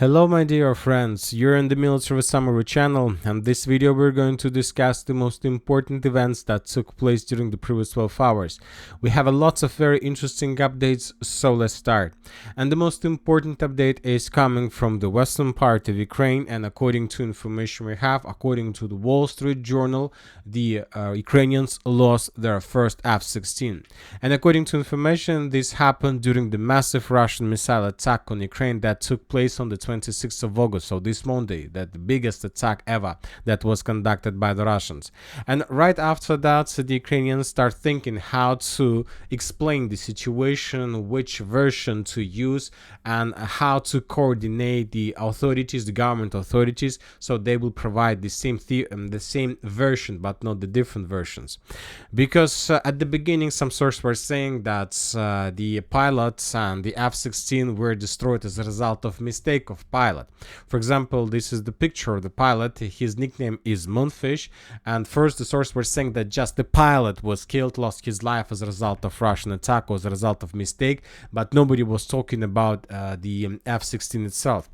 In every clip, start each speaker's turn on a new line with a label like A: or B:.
A: Hello my dear friends, you're in the Military Summary channel, and this video we're going to discuss the most important events that took place during the previous 12 hours. We have a lots of very interesting updates, so let's start. And the most important update is coming from the western part of Ukraine, and according to information we have, according to the Wall Street Journal, the Ukrainians lost their first F-16. And according to information, this happened during the massive Russian missile attack on Ukraine that took place on the 26th of August, so this Monday, that the biggest attack ever that was conducted by the Russians. And right after that, the Ukrainians start thinking how to explain the situation, which version to use, and how to coordinate the authorities, the government authorities, so they will provide the same version, but not the different versions. Because at the beginning, some sources were saying that the pilots and the F-16 were destroyed as a result of mistake of pilot. For example, this is the picture of the pilot. His nickname is Moonfish, and first the source were saying that just the pilot was killed, lost his life as a result of Russian attack or as a result of mistake, but nobody was talking about the F-16 itself.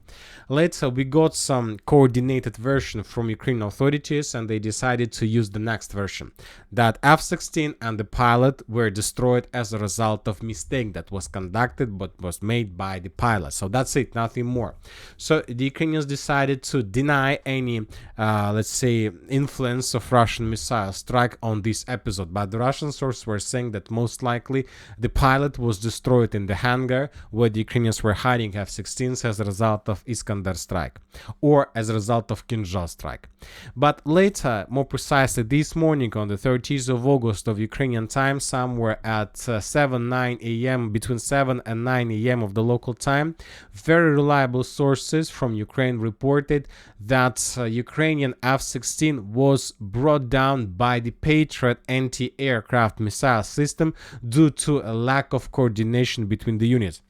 A: Later we got some coordinated version from Ukrainian authorities, and they decided to use the next version, that F-16 and the pilot were destroyed as a result of mistake that was conducted but was made by the pilot. So that's it, nothing more. So the Ukrainians decided to deny any, let's say, influence of Russian missile strike on this episode. But the Russian sources were saying that most likely the pilot was destroyed in the hangar where the Ukrainians were hiding F-16s as a result of Iskander strike or as a result of Kinzhal strike. But later, more precisely this morning on the 30th of August of Ukrainian time, somewhere at 9 a.m., between 7 and 9 a.m. of the local time, very reliable sources from Ukraine reported that Ukrainian F-16 was brought down by the Patriot anti-aircraft missile system due to a lack of coordination between the units.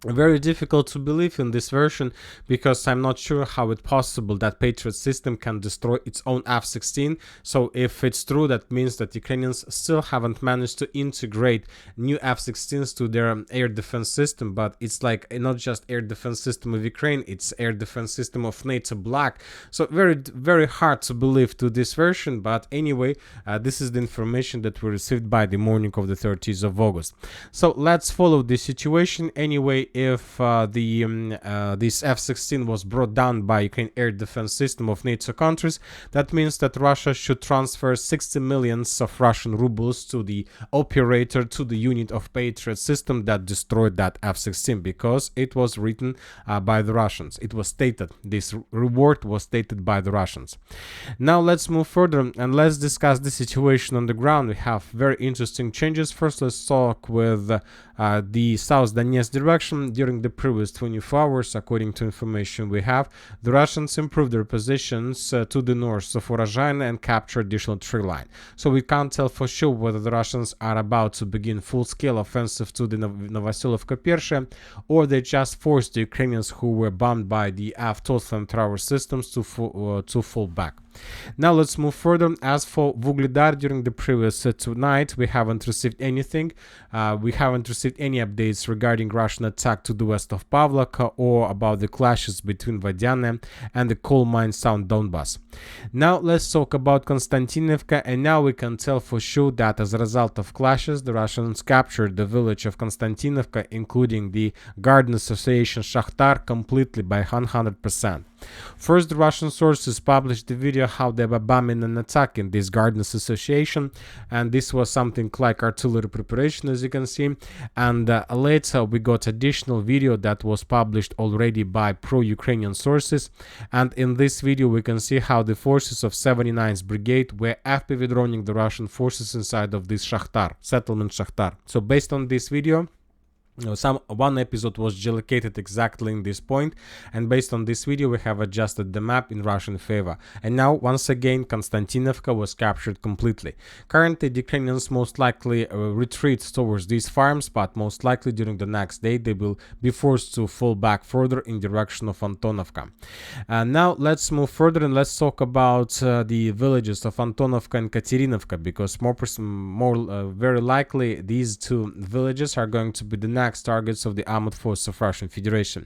A: Very difficult to believe in this version, because I'm not sure how it's possible that Patriot system can destroy its own F-16. So if it's true, that means that Ukrainians still haven't managed to integrate new F-16s to their air defense system. But it's like not just air defense system of Ukraine, it's air defense system of NATO Black. So very hard to believe to this version. But anyway, this is the information that we received by the morning of the 30th of August. So let's follow the situation. Anyway, if this F-16 was brought down by Ukraine air defense system of NATO countries, that means that Russia should transfer 60 millions of Russian rubles to the operator, to the unit of Patriot system that destroyed that F-16, because it was written by the Russians. It was stated, this reward was stated by the Russians. Now let's move further and let's discuss the situation on the ground. We have very interesting changes. First, let's talk with the South Donetsk direction. During the previous 24 hours, according to information we have, the Russians improved their positions to the north of Urozhaina and captured additional tree line. So we can't tell for sure whether the Russians are about to begin full-scale offensive to the Novosilovka-Pershe, or they just forced the Ukrainians who were bombed by the F-12 flamethrower systems to fall back. Now let's move further. As for Vuhledar, during the previous tonight, we haven't received anything. We haven't received any updates regarding Russian attack to the west of Pavlovka or about the clashes between Vadiane and the coal mine South Donbass. Now let's talk about Konstantinivka, and now we can tell for sure that as a result of clashes, the Russians captured the village of Konstantinivka, including the Garden Association Shakhtar, completely by 100%. First, the Russian sources published the video how they were bombing and attacking this Gardens Association, and this was something like artillery preparation, as you can see. And later we got additional video that was published already by pro-Ukrainian sources, and in this video we can see how the forces of 79th Brigade were FPV droning the Russian forces inside of this Shakhtar, settlement Shakhtar. So based on this video, one episode was geolocated exactly in this point, and based on this video we have adjusted the map in Russian favor. And now once again Konstantinivka was captured completely. Currently the Ukrainians most likely retreat towards these farms, but most likely during the next day they will be forced to fall back further in direction of Antonovka. Now let's move further and let's talk about the villages of Antonovka and Katerinovka, because very likely these two villages are going to be the next next targets of the armed force of Russian Federation.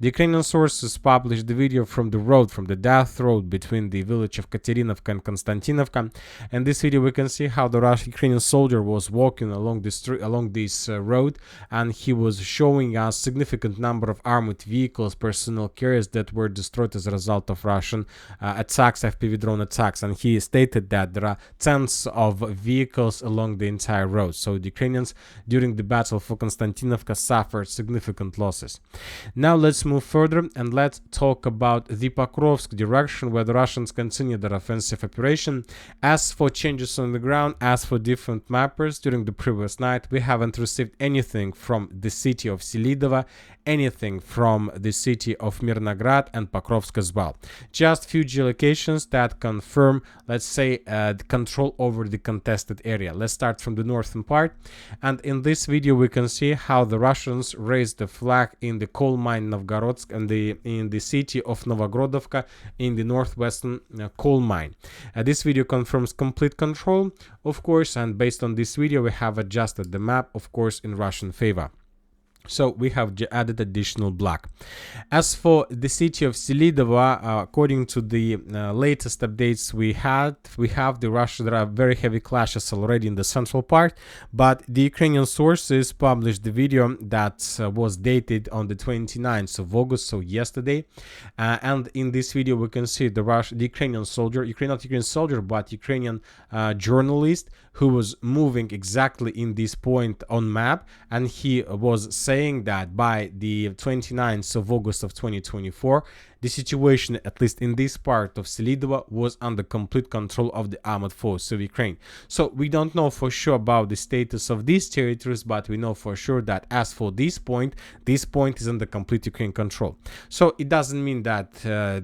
A: The Ukrainian sources published the video from the road, from the death road between the village of Katerinovka and Konstantinovka. In this video, we can see how the Ukrainian soldier was walking along this road, and he was showing us significant number of armored vehicles, personnel carriers that were destroyed as a result of Russian attacks, FPV drone attacks. And he stated that there are tens of vehicles along the entire road. So the Ukrainians during the battle for Konstantinovka suffered significant losses. Now let's move further and let's talk about the Pokrovsk direction, where the Russians continue their offensive operation. As for changes on the ground, as for different mappers, during the previous night we haven't received anything from the city of Selidova, anything from the city of Mirnograd and Pokrovsk as well. Just few geolocations that confirm, let's say, the control over the contested area. Let's start from the northern part, and in this video we can see how the Russians raised the flag in the coal mine Novgorodsk and in the city of Novogrodovka in the northwestern coal mine. This video confirms complete control, of course, and based on this video we have adjusted the map, of course, in Russian favor. So we have added additional black. As for the city of Selidova, according to the latest updates we have the Russia. There are very heavy clashes already in the central part, but the Ukrainian sources published the video that was dated on the 29th of August, so yesterday. And in this video we can see the Ukrainian soldier, not Ukrainian soldier, but Ukrainian journalist, who was moving exactly in this point on map, and he was saying that by the 29th of August of 2024, the situation, at least in this part of Selidova, was under complete control of the armored force of Ukraine. So we don't know for sure about the status of these territories, but we know for sure that as for this point is under complete Ukraine control. So it doesn't mean that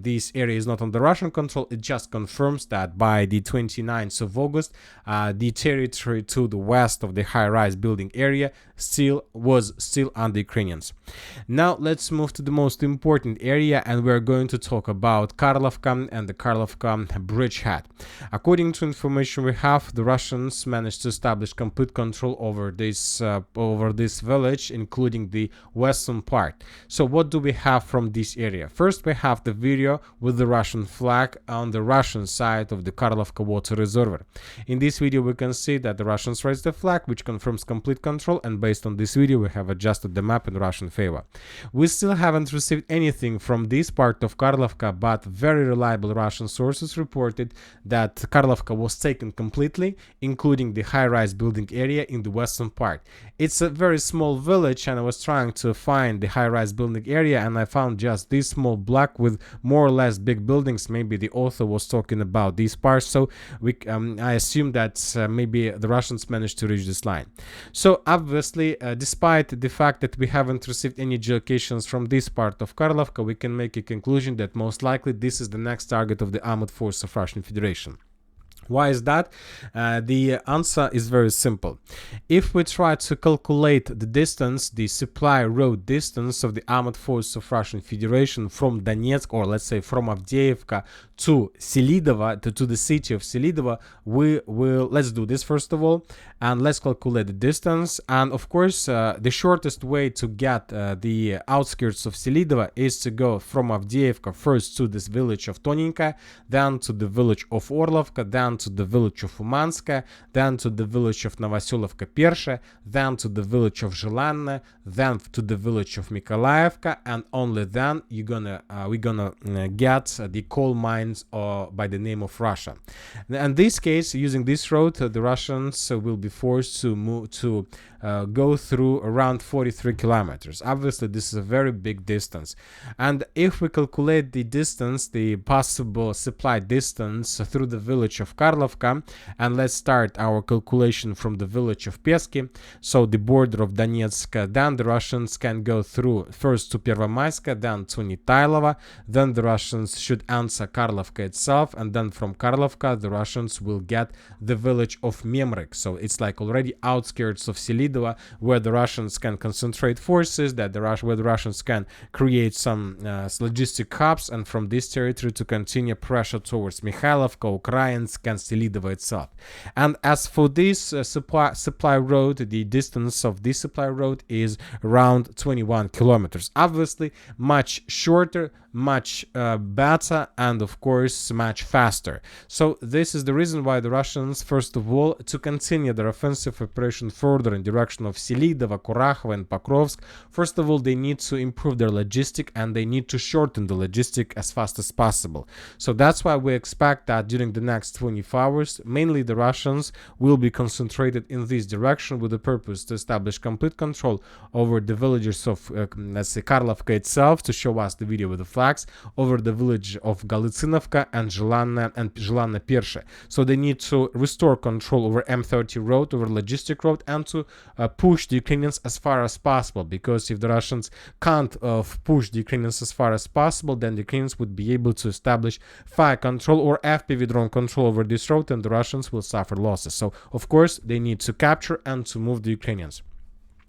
A: this area is not under Russian control. It just confirms that by the 29th of August, the territory to the west of the high-rise building area was still under Ukrainians. Now let's move to the most important area, and we're going to talk about Karlivka and the Karlivka bridgehead. According to information we have, the Russians managed to establish complete control over this village, including the western part. So what do we have from this area? First, we have the video with the Russian flag on the Russian side of the Karlivka water reservoir. In this video we can see that the Russians raised the flag, which confirms complete control, and based on this video we have adjusted the map in Russian favor. We still haven't received anything from this part of Karlivka, but very reliable Russian sources reported that Karlivka was taken completely, including the high-rise building area in the western part. It's a very small village, and I was trying to find the high-rise building area, and I found just this small block with more or less big buildings. Maybe the author was talking about these parts, so I assume that maybe the Russians managed to reach this line. So obviously, despite the fact that we haven't received any geolocations from this part of Karlivka, we can make a conclusion that most likely this is the next target of the armored force of Russian Federation. Why is that? The answer is very simple. If we try to calculate the distance, the supply road distance of the armored force of Russian Federation from Donetsk, or let's say from Avdiivka to Selidova, to the city of Selidova, let's do this first of all, and let's calculate the distance. And of course, the shortest way to get the outskirts of Selidova is to go from Avdiivka first to this village of Toninka, then to the village of Orlovka, then to the village of Umanska, then to the village of Novoselovka Pershe, then to the village of Zhelanne, then to the village of Mykolaievka, and only then we're gonna get the coal mines by the name of Russia. In this case, using this road, the Russians will be forced to go through around 43 kilometers. Obviously, this is a very big distance. And if we calculate the distance, the possible supply distance through the village of Karlivka, and let's start our calculation from the village of Pesky, so the border of Donetsk, then the Russians can go through first to Pervomaiska, then to Nitailova, then the Russians should answer Karlivka itself, and then from Karlivka the Russians will get the village of Memrik. So it's like already outskirts of Selidova, where the Russians can concentrate forces, where the Russians can create some logistic hubs, and from this territory to continue pressure towards Mikhailovka, Ukrainsk, and Selidova itself. And as for this supply road, the distance of this supply road is around 21 kilometers. Obviously, much shorter, much better, and of course much faster. So this is the reason why the Russians, first of all, to continue their offensive operation further in direction of Selidova, Kurakhova, and Pokrovsk, first of all, they need to improve their logistic, and they need to shorten the logistic as fast as possible. So that's why we expect that during the next 24 hours, mainly the Russians will be concentrated in this direction with the purpose to establish complete control over the villages of, let's say, Karlivka itself, to show us the video with the flags, over the village of Galicinovka and Zhelana Pershe. So they need to restore control over M30 road, over logistic road, and to push the Ukrainians as far as possible, because if the Russians can't push the Ukrainians as far as possible, then the Ukrainians would be able to establish fire control or FPV drone control over this road, and the Russians will suffer losses. So of course they need to capture and to move the Ukrainians.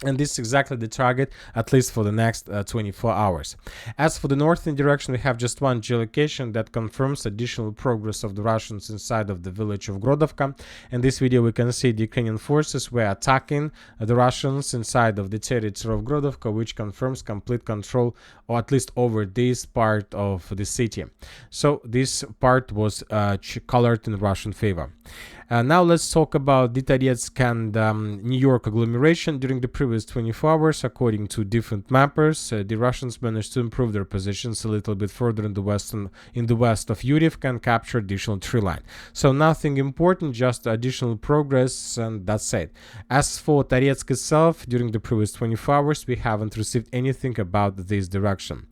A: And this is exactly the target, at least for the next 24 hours. As for the northern direction, we have just one geolocation that confirms additional progress of the Russians inside of the village of Grodovka. In this video, we can see the Ukrainian forces were attacking the Russians inside of the territory of Grodovka, which confirms complete control, or at least over this part of the city. So this part was colored in Russian favor. Now let's talk about Ditoretsk and New York agglomeration. During the previous 24 hours, according to different mappers, the Russians managed to improve their positions a little bit further in the west of Yurivka and capture additional tree line. So nothing important, just additional progress, and that's it. As for Toretsk itself, during the previous 24 hours, we haven't received anything about this direction.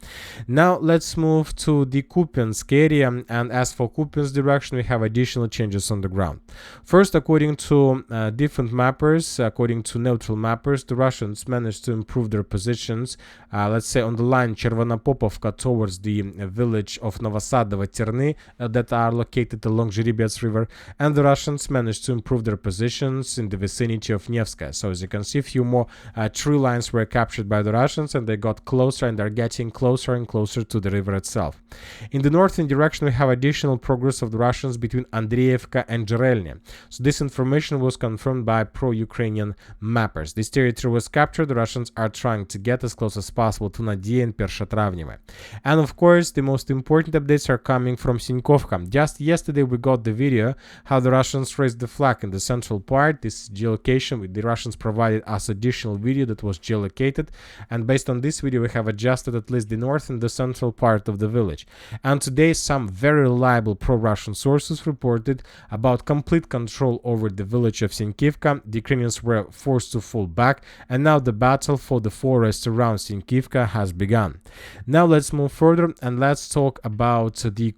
A: Now let's move to the Kupiansk area, and as for Kupiansk direction, we have additional changes on the ground. First, according to different mappers, according to neutral mappers, the Russians managed to improve their positions, let's say on the line Chervonopopovka towards the village of Novosadovo-Terny that are located along Zhiribets River, and the Russians managed to improve their positions in the vicinity of Nevska. So as you can see, a few more tree lines were captured by the Russians, and they got closer, and they're getting closer and closer to the river itself. In the northern direction, we have additional progress of the Russians between Andreevka and Zherelny. So this information was confirmed by pro-Ukrainian mappers. This territory was captured. The Russians are trying to get as close as possible to Nadia and Pershatravneve. And of course, the most important updates are coming from Synkivka. Just yesterday we got the video how the Russians raised the flag in the central part. This geolocation, the Russians provided us additional video that was geolocated, and based on this video we have adjusted at least the north and the central part of the village. And today some very reliable pro-Russian sources reported about complete control over the village of Synkivka. The Ukrainians were forced to fall back, and now the battle for the forest around Synkivka has begun. Now let's move further and let's talk about the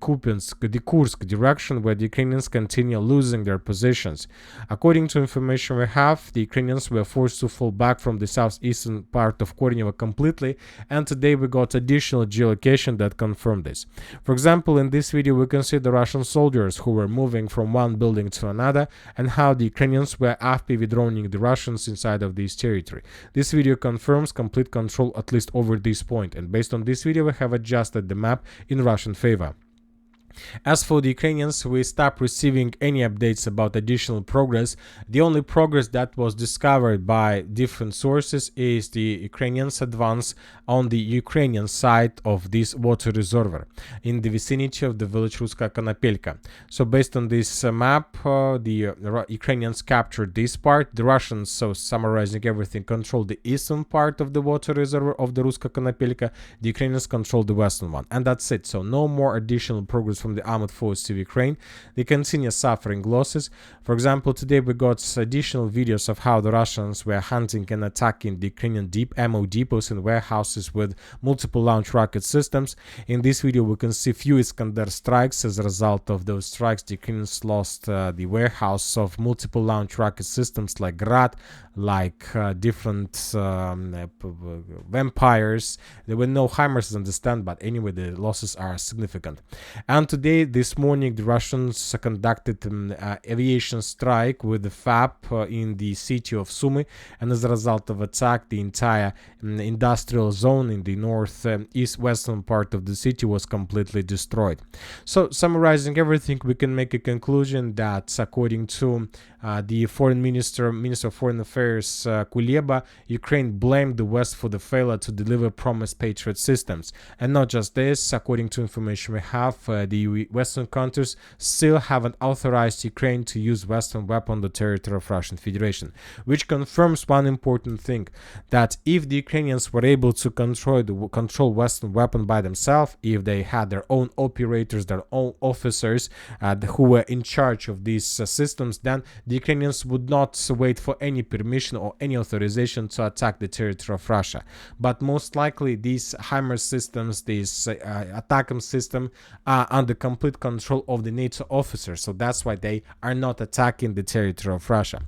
A: Kursk direction, where the Ukrainians continue losing their positions. According to information we have, the Ukrainians were forced to fall back from the southeastern part of Kornyevo completely, and today we got additional geolocation that confirmed this. For example, in this video we can see the Russian soldiers who were moving from one building to another, and how the Ukrainians were FPV droning the Russians inside of this territory. This video confirms complete control at least over this point, and based on this video we have adjusted the map in Russian favor. As for the Ukrainians, we stopped receiving any updates about additional progress. The only progress that was discovered by different sources is the Ukrainians' advance on the Ukrainian side of this water reservoir in the vicinity of the village Ruska Konopelka. So based on this map, the Ukrainians captured this part. The Russians, so summarizing everything, controlled the eastern part of the water reservoir of the Ruska Konopelka. The Ukrainians controlled the western one. And that's it. So no more additional progress from the armored forces of Ukraine. They continue suffering losses. For example, today we got additional videos of how the Russians were hunting and attacking the Ukrainian deep ammo depots and warehouses with multiple launch rocket systems. In this video we can see few Iskander strikes. As a result of those strikes, the Ukrainians lost the warehouse of multiple launch rocket systems like Grad, like different vampires. There were no HIMARS, understand, but anyway the losses are significant. And today today, this morning, the Russians conducted an aviation strike with the FAB in the city of Sumy, and as a result of attack, the entire industrial zone in the northeast western part of the city was completely destroyed. So, summarizing everything, we can make a conclusion that, according to the Minister of Foreign Affairs Kuleba, Ukraine blamed the West for the failure to deliver promised Patriot systems. And not just this, according to information we have, the Western countries still haven't authorized Ukraine to use Western weapons on the territory of Russian Federation, which confirms one important thing, that if the Ukrainians were able to control Western weapons by themselves, if they had their own operators, their own officers who were in charge of these systems, then the Ukrainians would not wait for any permission or any authorization to attack the territory of Russia. But most likely these HIMARS systems, these ATACMS system, are under complete control of the NATO officers, so that's why they are not attacking the territory of Russia.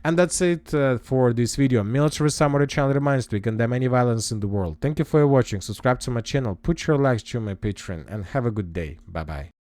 A: And that's it for this video. Military Summary channel reminds we condemn any violence in the world. Thank you for watching. Subscribe to my channel, put your likes to my Patreon, and have a good day. Bye bye.